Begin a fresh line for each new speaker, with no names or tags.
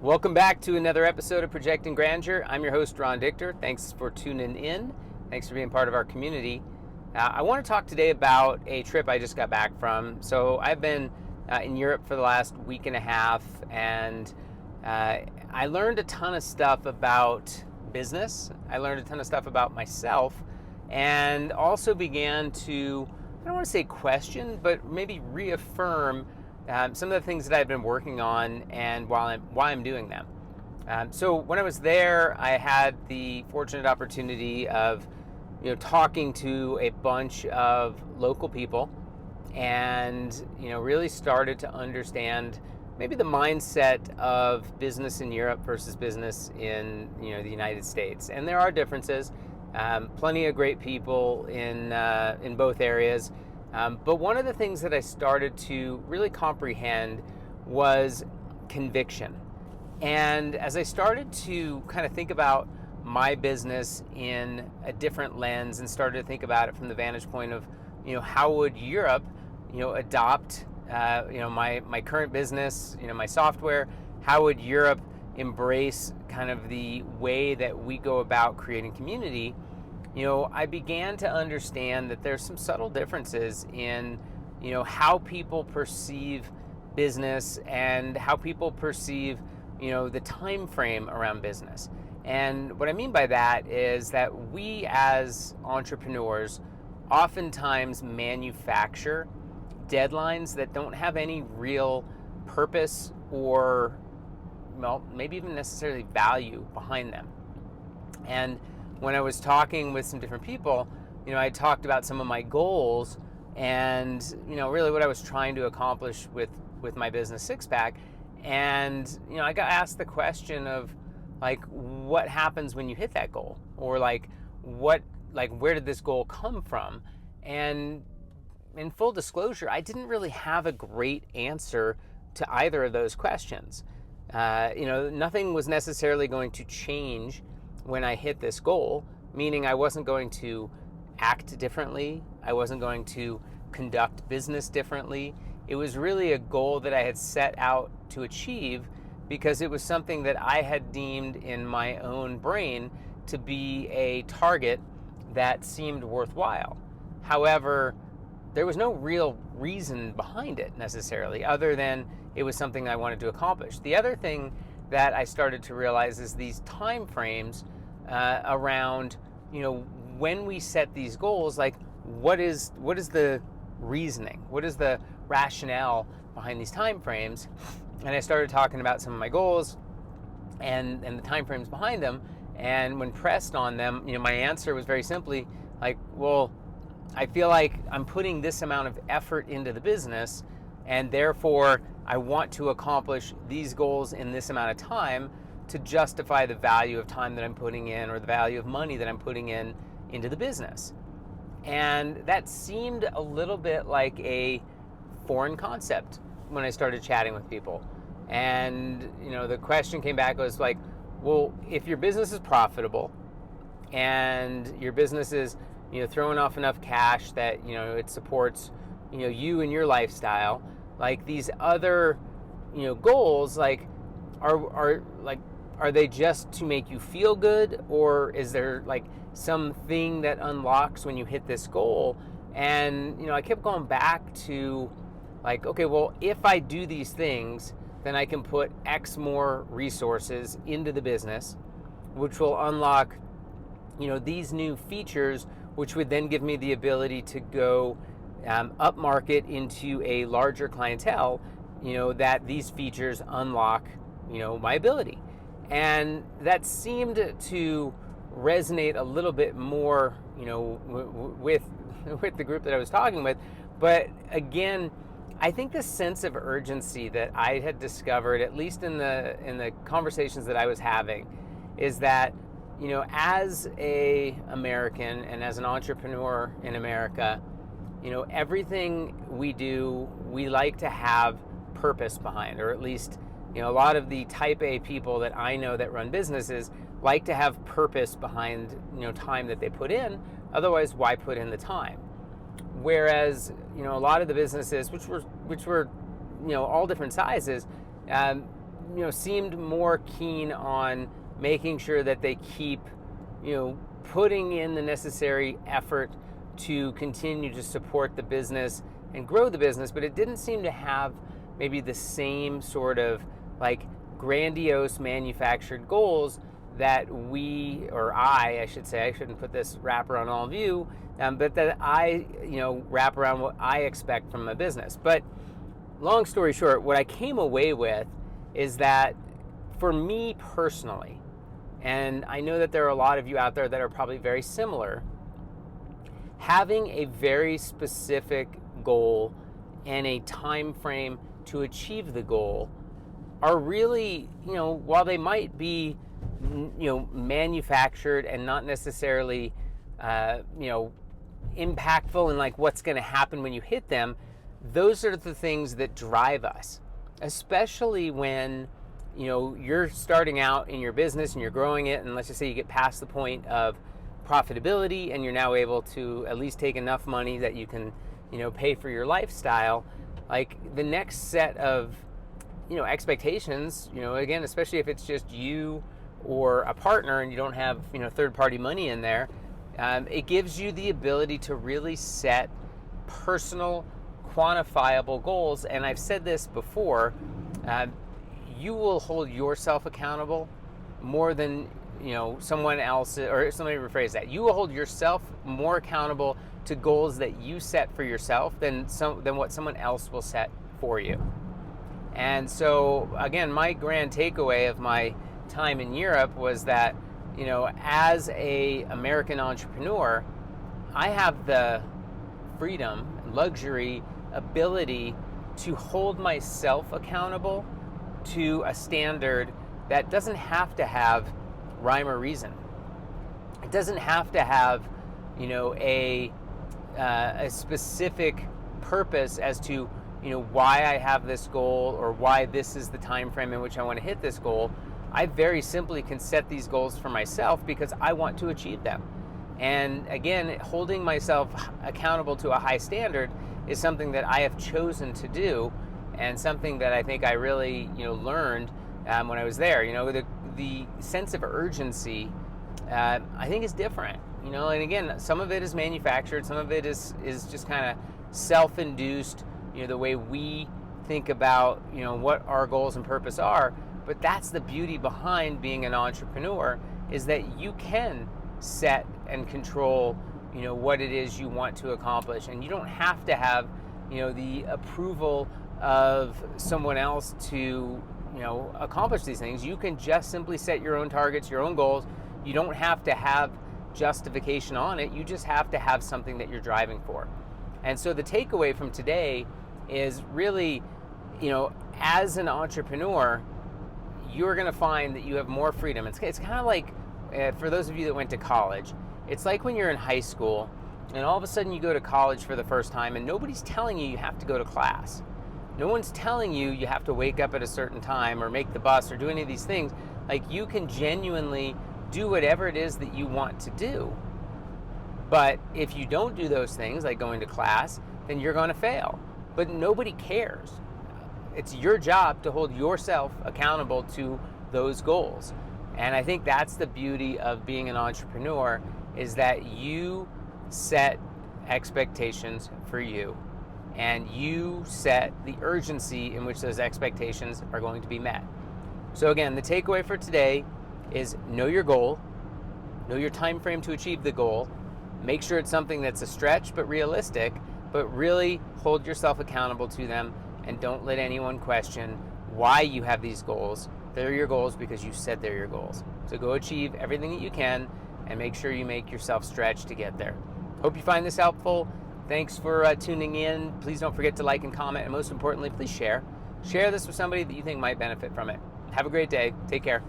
Welcome back to another episode of Projecting Grandeur. I'm your host, Ron Dichter. Thanks for tuning in. Thanks for being part of our community. I want to talk today about a trip I just got back from. So I've been in Europe for the last week and a half, and I learned a ton of stuff about business. I learned a ton of stuff about myself, and also began to, I don't want to say question, but maybe reaffirm some of the things that I've been working on and why I'm doing them. So when I was there, I had the fortunate opportunity of talking to a bunch of local people, and really started to understand maybe the mindset of business in Europe versus business in the United States. And there are differences. Plenty of great people in both areas. But one of the things that I started to really comprehend was conviction. And as I started to kind of think about my business in a different lens and started to think about it from the vantage point of, how would Europe, adopt, my current business, my software, how would Europe embrace kind of the way that we go about creating community? I began to understand that there's some subtle differences in, how people perceive business and how people perceive, the time frame around business. And what I mean by that is that we as entrepreneurs oftentimes manufacture deadlines that don't have any real purpose or, maybe even necessarily value behind them. And when I was talking with some different people, I talked about some of my goals and, really what I was trying to accomplish with my business Six Pack. And, I got asked the question of what happens when you hit that goal, or where did this goal come from? And in full disclosure, I didn't really have a great answer to either of those questions. Nothing was necessarily going to change when I hit this goal, meaning I wasn't going to act differently. I wasn't going to conduct business differently. It was really a goal that I had set out to achieve because it was something that I had deemed in my own brain to be a target that seemed worthwhile. However, there was no real reason behind it necessarily, other than it was something I wanted to accomplish. The other thing that I started to realize is these time frames around, when we set these goals, what is the reasoning? What is the rationale behind these time frames? And I started talking about some of my goals and the time frames behind them. And when pressed on them, my answer was very simply well, I feel like I'm putting this amount of effort into the business, and therefore I want to accomplish these goals in this amount of time to justify the value of time that I'm putting in, or the value of money that I'm putting into the business. And that seemed a little bit like a foreign concept when I started chatting with people. And the question came back, was well, if your business is profitable and your business is throwing off enough cash that it supports you and your lifestyle, these other goals, are they just to make you feel good, or is there something that unlocks when you hit this goal? And I kept going back to okay, well, if I do these things, then I can put X more resources into the business, which will unlock these new features, which would then give me the ability to go up market into a larger clientele, that these features unlock my ability. And that seemed to resonate a little bit more with the group that I was talking with. But again, I think the sense of urgency that I had discovered, at least in the conversations that I was having, is that as a American and as an entrepreneur in America, everything we do, we like to have purpose behind, or at least a lot of the type A people that I know that run businesses like to have purpose behind time that they put in. Otherwise, why put in the time? Whereas a lot of the businesses, which were all different sizes, seemed more keen on making sure that they keep, putting in the necessary effort to continue to support the business and grow the business, but it didn't seem to have maybe the same sort of like grandiose manufactured goals that I should say, I shouldn't put this wrapper on all of you, but that I, wrap around what I expect from a business. But long story short, what I came away with is that for me personally, and I know that there are a lot of you out there that are probably very similar, having a very specific goal and a time frame to achieve the goal are really, while they might be, manufactured and not necessarily, impactful in like what's going to happen when you hit them, those are the things that drive us, especially when, you're starting out in your business and you're growing it, and let's just say you get past the point of profitability and you're now able to at least take enough money that you can, pay for your lifestyle. Like the next set of, expectations, again, especially if it's just you or a partner and you don't have, third-party money in there, it gives you the ability to really set personal, quantifiable goals. And I've said this before, you will hold yourself accountable more than, someone else, or somebody rephrase that. You will hold yourself more accountable to goals that you set for yourself than what someone else will set for you. And so, again, my grand takeaway of my time in Europe was that, as a American entrepreneur, I have the freedom, luxury, ability to hold myself accountable to a standard that doesn't have to have rhyme or reason. It doesn't have to have, a specific purpose as to, why I have this goal or why this is the time frame in which I want to hit this goal. I very simply can set these goals for myself because I want to achieve them. And again, holding myself accountable to a high standard is something that I have chosen to do, and something that I think I really, learned when I was there. The sense of urgency, I think is different. And again, some of it is manufactured, some of it is just kind of self-induced. The way we think about, what our goals and purpose are. But that's the beauty behind being an entrepreneur, is that you can set and control, what it is you want to accomplish. And you don't have to have, the approval of someone else to, accomplish these things. You can just simply set your own targets, your own goals. You don't have to have justification on it. You just have to have something that you're driving for. And so the takeaway from today is really, as an entrepreneur, you're going to find that you have more freedom. It's kind of like, for those of you that went to college, it's like when you're in high school and all of a sudden you go to college for the first time and nobody's telling you have to go to class. No one's telling you you have to wake up at a certain time or make the bus or do any of these things. Like, you can genuinely do whatever it is that you want to do. But if you don't do those things, like going to class, then you're going to fail. But nobody cares. It's your job to hold yourself accountable to those goals. And I think that's the beauty of being an entrepreneur, is that you set expectations for you, and you set the urgency in which those expectations are going to be met. So again, the takeaway for today is know your goal, know your time frame to achieve the goal, make sure it's something that's a stretch but realistic, but really hold yourself accountable to them, and don't let anyone question why you have these goals. They're your goals because you said they're your goals. So go achieve everything that you can and make sure you make yourself stretch to get there. Hope you find this helpful. Thanks for tuning in. Please don't forget to like and comment, and most importantly, please share. Share this with somebody that you think might benefit from it. Have a great day. Take care.